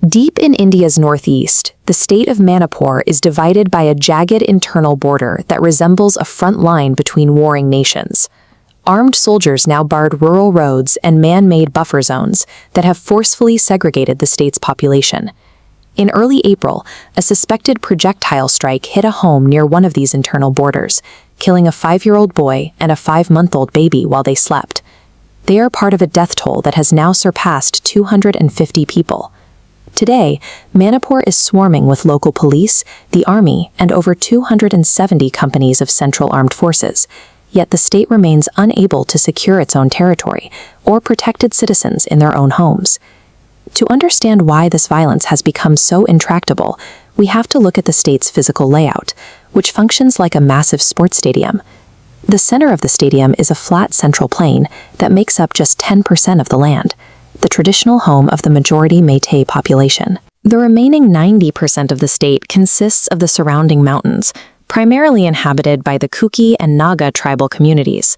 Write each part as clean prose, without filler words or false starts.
Deep in India's northeast, the state of Manipur is divided by a jagged internal border that resembles a front line between warring nations. Armed soldiers now guard rural roads and man-made buffer zones that have forcefully segregated the state's population. In early April, a suspected projectile strike hit a home near one of these internal borders, killing a 5-year-old boy and a 5-month-old baby while they slept. They are part of a death toll that has now surpassed 250 people. Today, Manipur is swarming with local police, the army, and over 270 companies of Central Armed Forces, yet the state remains unable to secure its own territory or protect its citizens in their own homes. To understand why this violence has become so intractable, we have to look at the state's physical layout, which functions like a massive sports stadium. The center of the stadium is a flat central plain that makes up just 10% of the land, the traditional home of the majority Métis population. The remaining 90% of the state consists of the surrounding mountains, primarily inhabited by the Kuki and Naga tribal communities.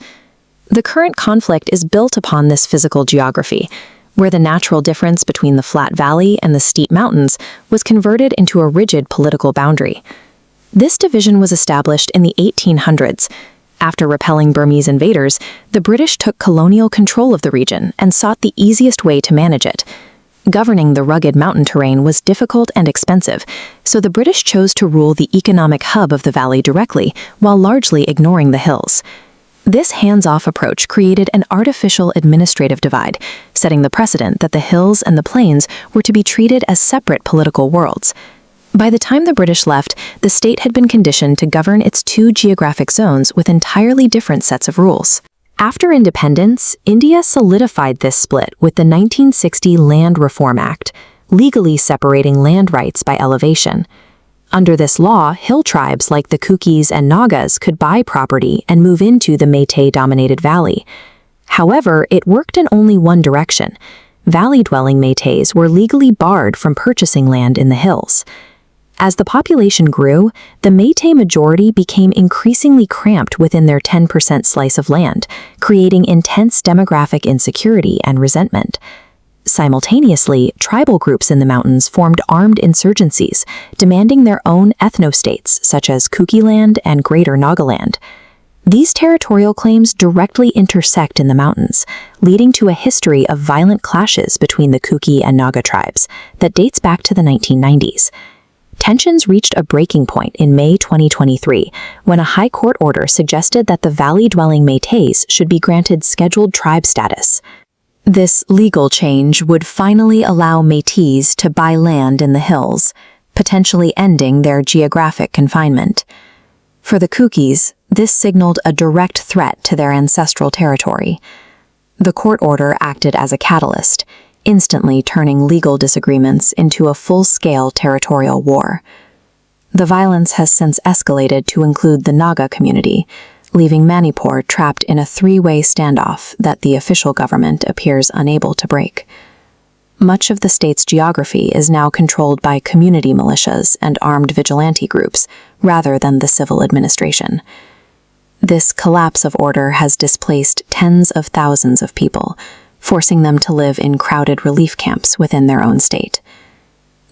The current conflict is built upon this physical geography, where the natural difference between the flat valley and the steep mountains was converted into a rigid political boundary. This division was established in the 1800s. After repelling Burmese invaders, the British took colonial control of the region and sought the easiest way to manage it. Governing the rugged mountain terrain was difficult and expensive, so the British chose to rule the economic hub of the valley directly, while largely ignoring the hills. This hands-off approach created an artificial administrative divide, setting the precedent that the hills and the plains were to be treated as separate political worlds. By the time the British left, the state had been conditioned to govern its two geographic zones with entirely different sets of rules. After independence, India solidified this split with the 1960 Land Reform Act, legally separating land rights by elevation. Under this law, hill tribes like the Kukis and Nagas could buy property and move into the Métis-dominated valley. However, it worked in only one direction. Valley-dwelling Métis were legally barred from purchasing land in the hills. As the population grew, the Métis majority became increasingly cramped within their 10% slice of land, creating intense demographic insecurity and resentment. Simultaneously, tribal groups in the mountains formed armed insurgencies, demanding their own ethno-states such as Kukiland and Greater Nagaland. These territorial claims directly intersect in the mountains, leading to a history of violent clashes between the Kuki and Naga tribes that dates back to the 1990s. Tensions reached a breaking point in May 2023 when a high court order suggested that the valley-dwelling Métis should be granted scheduled tribe status. This legal change would finally allow Métis to buy land in the hills, potentially ending their geographic confinement. For the Kukis, this signaled a direct threat to their ancestral territory. The court order acted as a catalyst, instantly turning legal disagreements into a full-scale territorial war. The violence has since escalated to include the Naga community, leaving Manipur trapped in a three-way standoff that the official government appears unable to break. Much of the state's geography is now controlled by community militias and armed vigilante groups, rather than the civil administration. This collapse of order has displaced tens of thousands of people, forcing them to live in crowded relief camps within their own state.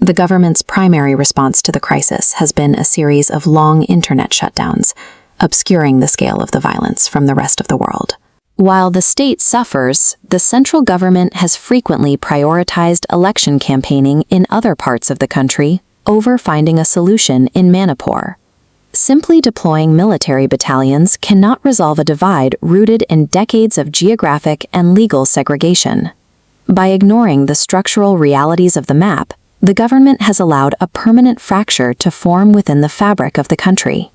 The government's primary response to the crisis has been a series of long internet shutdowns, obscuring the scale of the violence from the rest of the world. While the state suffers, the central government has frequently prioritized election campaigning in other parts of the country over finding a solution in Manipur. Simply deploying military battalions cannot resolve a divide rooted in decades of geographic and legal segregation. By ignoring the structural realities of the map, the government has allowed a permanent fracture to form within the fabric of the country.